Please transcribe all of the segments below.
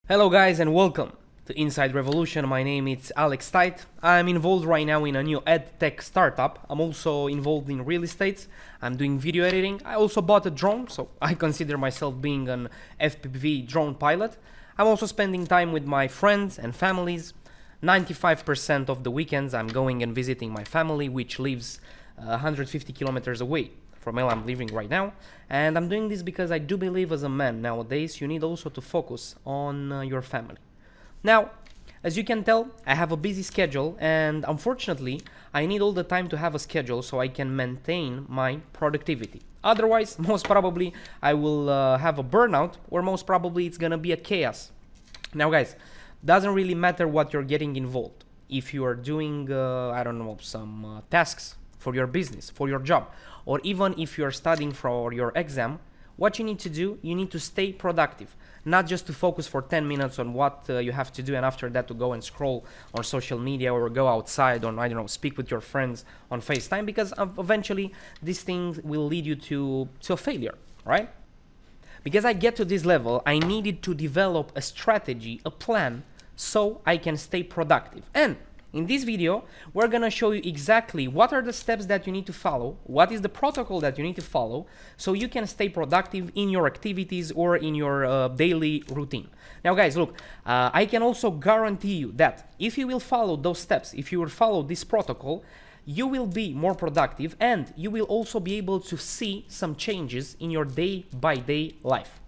Hello guys and welcome to Inside Revolution. My name is Alex Tite. I'm involved right now in a new edtech startup. I'm also involved in real estate. I'm doing video editing. I also bought a drone, so I consider myself being an FPV drone pilot. I'm also spending time with my friends and families. 95% of the weekends I'm going and visiting my family, which lives 150 kilometers away from where I'm living right now. And I'm doing this because I do believe as a man nowadays you need also to focus on your family. Now, as you can tell, I have a busy schedule, and unfortunately I need all the time to have a schedule so I can maintain my productivity. Otherwise, most probably I will have a burnout, or most probably it's gonna be a chaos. Now guys, doesn't really matter what you're getting involved. If you are doing I don't know, some tasks for your business, for your job, or even if you're studying for your exam, what you need to do, you need to stay productive, not just to focus for 10 minutes on what you have to do, and after that to go and scroll on social media or go outside, or I don't know, speak with your friends on FaceTime, because eventually these things will lead you to a failure, right? Because I get to this level, I needed to develop a strategy, a plan, so I can stay productive. And in this video, we're gonna show you exactly what are the steps that you need to follow, what is the protocol that you need to follow, so you can stay productive in your activities or in your daily routine. Now guys, look, I can also guarantee you that if you will follow those steps, if you will follow this protocol, you will be more productive, and you will also be able to see some changes in your day-by-day life.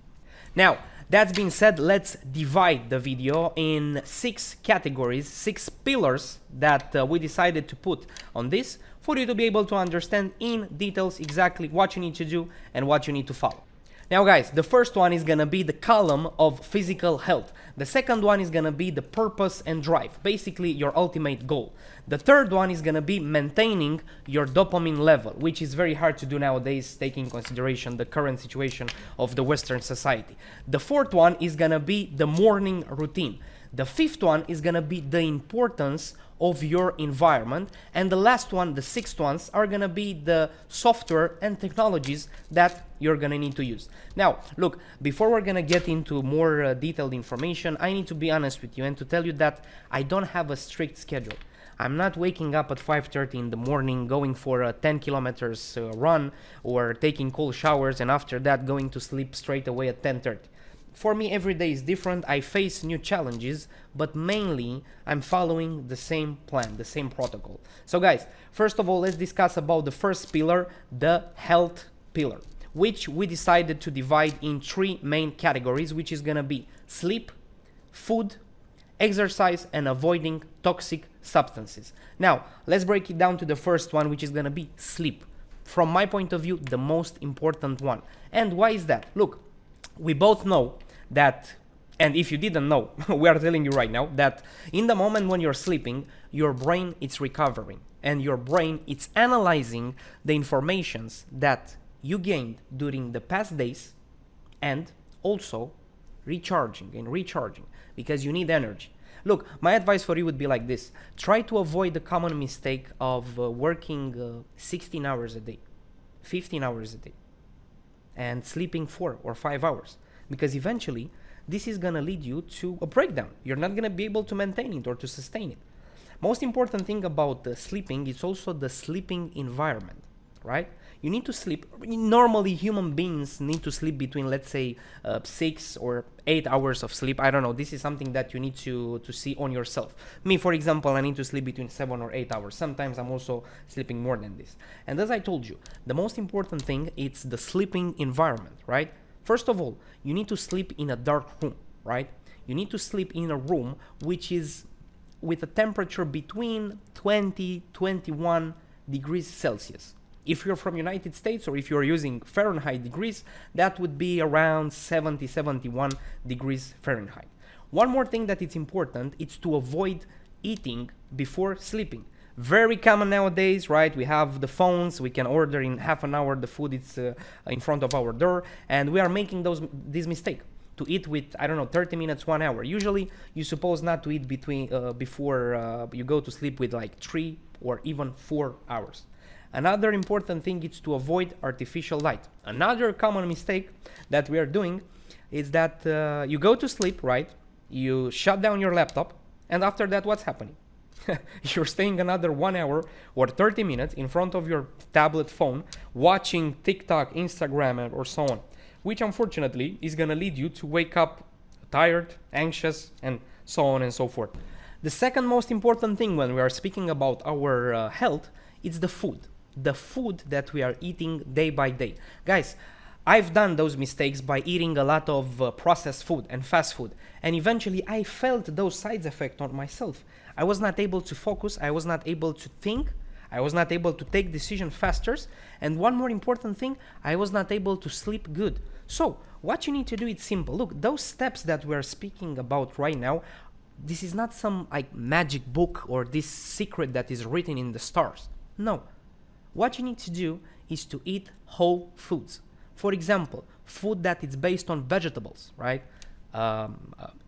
Now, that being said, let's divide the video in 6 categories, 6 pillars that we decided to put on this for you to be able to understand in details exactly what you need to do and what you need to follow. Now guys, the first one is gonna be the column of physical health. The second one is gonna be the purpose and drive, basically your ultimate goal. The third one is gonna be maintaining your dopamine level, which is very hard to do nowadays, taking in consideration the current situation of the Western society. The fourth one is gonna be the morning routine. The fifth one is gonna be the importance of your environment, and the last one, the sixth ones, are gonna be the software and technologies that you're gonna need to use. Now look, before we're gonna get into more detailed information, I need to be honest with you and to tell you that I don't have a strict schedule. I'm not waking up at 5:30 in the morning, going for a 10 kilometers run, or taking cold showers, and after that going to sleep straight away at 10:30. For me, every day is different. I face new challenges, but mainly I'm following the same plan, the same protocol. So guys, first of all, let's discuss about the first pillar, the health pillar, which we decided to divide in 3 main categories, which is gonna be sleep, food, exercise, and avoiding toxic substances. Now, let's break it down to the first one, which is gonna be sleep. From my point of view, the most important one. And why is that? Look, we both know that, and if you didn't know, we are telling you right now that in the moment when you're sleeping, your brain is recovering, and your brain is analyzing the informations that you gained during the past days, and also recharging, because you need energy. Look, my advice for you would be like this: try to avoid the common mistake of working 16 hours a day, 15 hours a day, and sleeping 4 or 5 hours, because eventually this is gonna lead you to a breakdown. You're not gonna be able to maintain it or to sustain it. Most important thing about sleeping is also the sleeping environment, right? You need to sleep. Normally, human beings need to sleep between, let's say, 6 or 8 hours of sleep. I don't know. This is something that you need to see on yourself. Me, for example, I need to sleep between 7 or 8 hours. Sometimes I'm also sleeping more than this. And as I told you, the most important thing is the sleeping environment, right? First of all, you need to sleep in a dark room, right? You need to sleep in a room which is with a temperature between 20, 21 degrees Celsius. If you're from United States, or if you're using Fahrenheit degrees, that would be around 70, 71 degrees Fahrenheit. One more thing that is important is to avoid eating before sleeping. Very common nowadays, right? We have the phones, we can order in half an hour, the food is in front of our door, and we are making this mistake to eat with, I don't know, 30 minutes, 1 hour. Usually you're supposed not to eat before you go to sleep with like 3 or even 4 hours. Another important thing is to avoid artificial light. Another common mistake that we are doing is that you go to sleep, right? You shut down your laptop, and after that, what's happening? You're staying another 1 hour or 30 minutes in front of your tablet phone watching TikTok, Instagram, or so on, which unfortunately is going to lead you to wake up tired, anxious, and so on and so forth. The second most important thing when we are speaking about our health is the food. The food that we are eating day by day. Guys, I've done those mistakes by eating a lot of processed food and fast food, and eventually I felt those side effects on myself. I was not able to focus, I was not able to think, I was not able to take decisions faster, and one more important thing, I was not able to sleep good. So what you need to do is simple. Look, those steps that we're speaking about right now, this is not some like magic book or this secret that is written in the stars. No. What you need to do is to eat whole foods. For example, food that is based on vegetables, right?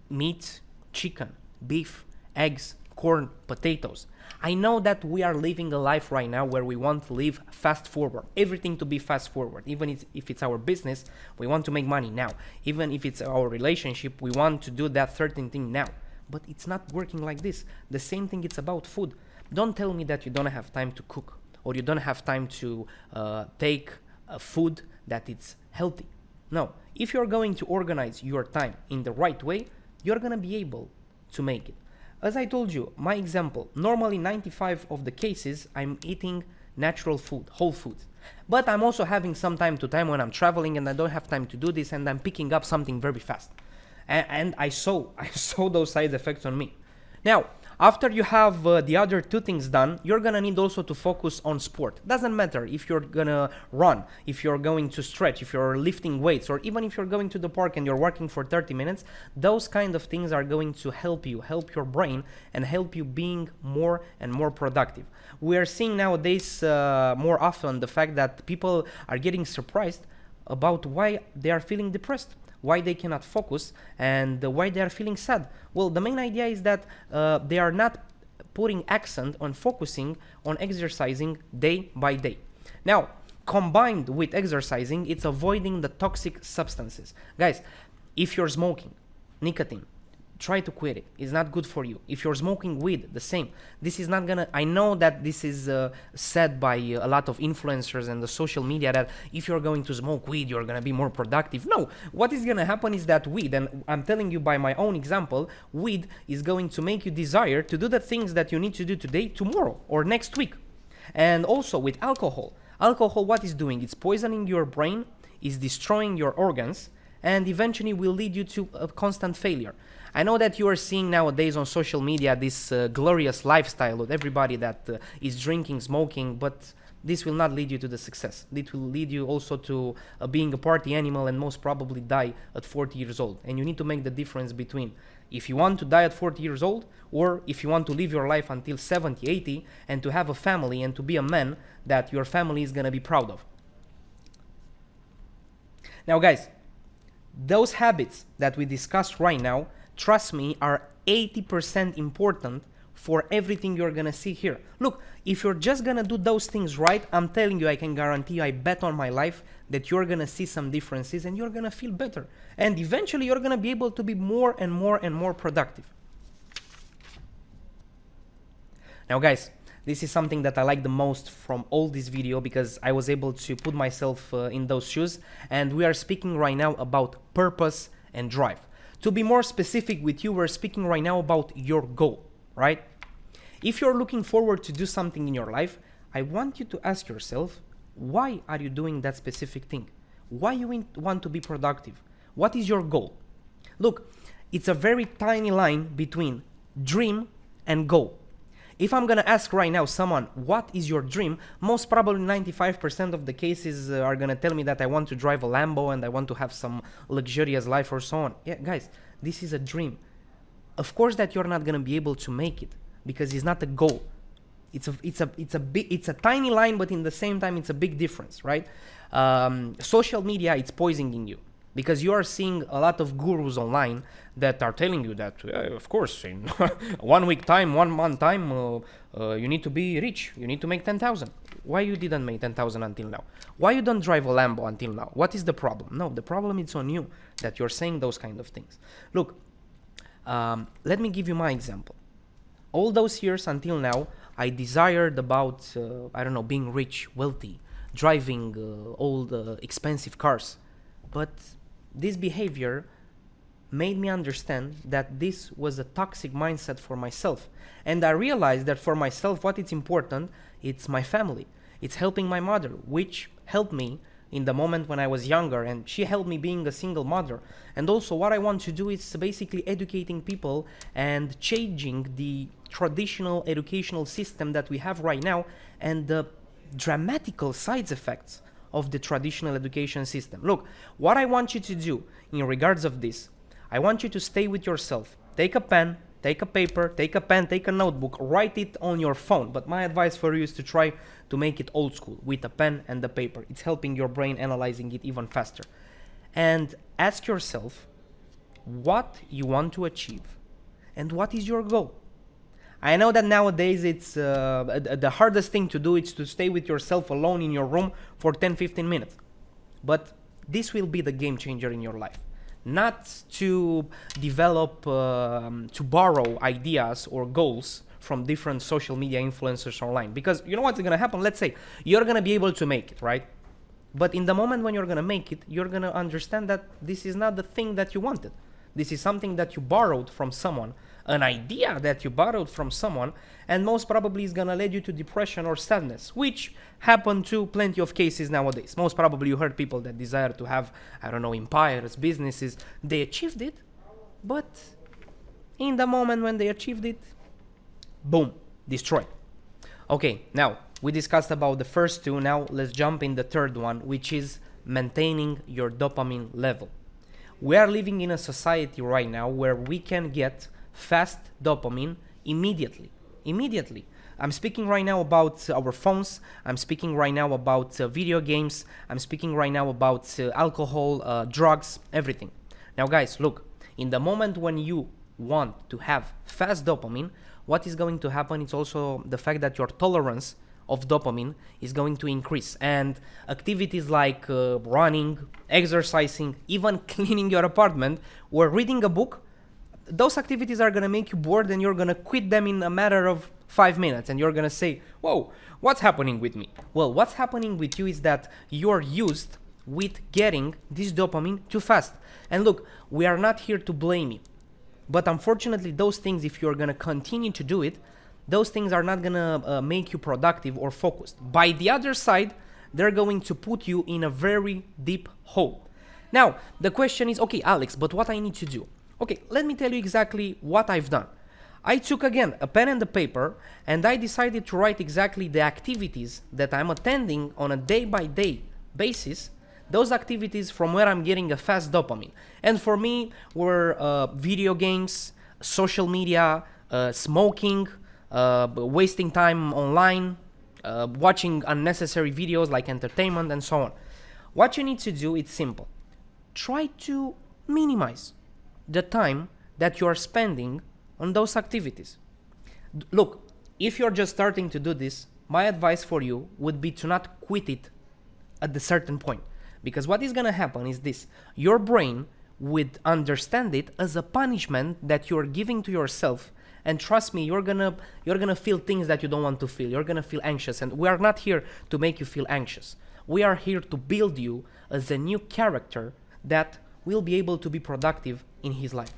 Meat, chicken, beef, eggs, corn, potatoes. I know that we are living a life right now where we want to live fast forward, everything to be fast forward. Even if it's our business, we want to make money now. Even if it's our relationship, we want to do that certain thing now. But it's not working like this. The same thing, it's about food. Don't tell me that you don't have time to cook or you don't have time to take food that it's healthy. No, if you're going to organize your time in the right way, you're gonna be able to make it. As I told you, my example, normally 95 of the cases I'm eating natural food, whole foods. But I'm also having some time to time when I'm traveling and I don't have time to do this and I'm picking up something very fast. And I saw those side effects on me. Now, after you have the other two things done, you're gonna need also to focus on sport. Doesn't matter if you're gonna run, if you're going to stretch, if you're lifting weights, or even if you're going to the park and you're working for 30 minutes, those kind of things are going to help you, help your brain, and help you being more and more productive. We are seeing nowadays more often the fact that people are getting surprised about why they are feeling depressed, why they cannot focus, and why they are feeling sad. Well, the main idea is that they are not putting accent on focusing on exercising day by day. Now, combined with exercising, it's avoiding the toxic substances. Guys, if you're smoking, nicotine, try to quit it. It's not good for you. If you're smoking weed, the same. This is not gonna, I know that this is said by a lot of influencers and the social media that if you're going to smoke weed, you're gonna be more productive. No, what is gonna happen is that weed, and I'm telling you by my own example, weed is going to make you desire to do the things that you need to do today, tomorrow, or next week. And also with alcohol. Alcohol, what is doing? It's poisoning your brain, is destroying your organs, and eventually will lead you to a constant failure. I know that you are seeing nowadays on social media this glorious lifestyle with everybody that is drinking, smoking, but this will not lead you to the success. It will lead you also to being a party animal and most probably die at 40 years old. And you need to make the difference between if you want to die at 40 years old or if you want to live your life until 70, 80 and to have a family and to be a man that your family is going to be proud of. Now guys, those habits that we discussed right now, trust me, are 80% important for everything you're gonna see here. Look, if you're just gonna do those things right, I'm telling you, I can guarantee you, I bet on my life that you're gonna see some differences and you're gonna feel better. And eventually you're gonna be able to be more and more and more productive. Now guys, this is something that I like the most from all this video because I was able to put myself in those shoes, and we are speaking right now about purpose and drive. To be more specific with you, we're speaking right now about your goal, right? If you're looking forward to do something in your life, I want you to ask yourself, why are you doing that specific thing? Why you want to be productive? What is your goal? Look, it's a very tiny line between dream and goal. If I'm gonna ask right now someone, what is your dream? Most probably 95% of the cases are gonna tell me that I want to drive a Lambo and I want to have some luxurious life or so on. Yeah, guys, this is a dream. Of course that you're not gonna be able to make it because it's not a goal. It's a tiny line, but in the same time, it's a big difference, right? Social media, it's poisoning you. Because you are seeing a lot of gurus online that are telling you that, of course, in 1 week time, 1 month time, you need to be rich. You need to make 10,000. Why you didn't make 10,000 until now? Why you don't drive a Lambo until now? What is the problem? No, the problem is on you that you're saying those kind of things. Look, Let me give you my example. All those years until now, I desired about, I don't know, being rich, wealthy, driving all the expensive cars. But this behavior made me understand that this was a toxic mindset for myself. And I realized that for myself, what is important, it's my family. It's helping my mother, which helped me in the moment when I was younger, and she helped me being a single mother. And also what I want to do is basically educating people and changing the traditional educational system that we have right now and the dramatical side effects of the traditional education system. Look, what I want you to do in regards of this, I want you to stay with yourself. Take a pen, take a paper, take a pen, take a notebook, write it on your phone. But my advice for you is to try to make it old school with a pen and the paper. It's helping your brain analyzing it even faster. And ask yourself what you want to achieve and what is your goal. I know that nowadays it's the hardest thing to do is to stay with yourself alone in your room for 10-15 minutes. But this will be the game changer in your life. Not to develop, to borrow ideas or goals from different social media influencers online. Because you know what's going to happen? Let's say you're going to be able to make it, right? But in the moment when you're going to make it, you're going to understand that this is not the thing that you wanted. This is something that you borrowed from someone, an idea that you borrowed from someone, and most probably is going to lead you to depression or sadness, which happen to plenty of cases nowadays. Most probably you heard people that desire to have, I don't know, empires, businesses. They achieved it, but in the moment when they achieved it, boom, destroyed. Okay, now we discussed about the first two. Now let's jump in the third one, which is maintaining your dopamine level. We are living in a society right now where we can get fast dopamine immediately. I'm speaking right now about our phones. I'm speaking right now about video games. I'm speaking right now about alcohol, drugs, everything. Now guys, look, in the moment when you want to have fast dopamine, what is going to happen is also the fact that your tolerance of dopamine is going to increase, and activities like running, exercising, even cleaning your apartment or reading a book, those activities are going to make you bored and you're going to quit them in a matter of 5 minutes, and you're going to say, whoa, what's happening with me? Well, what's happening with you is that you're used with getting this dopamine too fast. And look, we are not here to blame you, but unfortunately those things, if you're going to continue to do it, those things are not gonna make you productive or focused. By the other side, they're going to put you in a very deep hole. Now, the question is, okay, Alex, but what I need to do? Okay, let me tell you exactly what I've done. I took again a pen and a paper, and I decided to write exactly the activities that I'm attending on a day-by-day basis, those activities from where I'm getting a fast dopamine. And for me were video games, social media, smoking, wasting time online, watching unnecessary videos like entertainment and so on. What you need to do is simple. Try to minimize the time that you are spending on those activities. Look, if you're just starting to do this, my advice for you would be to not quit it at a certain point. Because what is going to happen is this. Your brain would understand it as a punishment that you're giving to yourself. And trust me, you're gonna feel things that you don't want to feel. You're gonna feel anxious, and we are not here to make you feel anxious. We are here to build you as a new character that will be able to be productive in his life.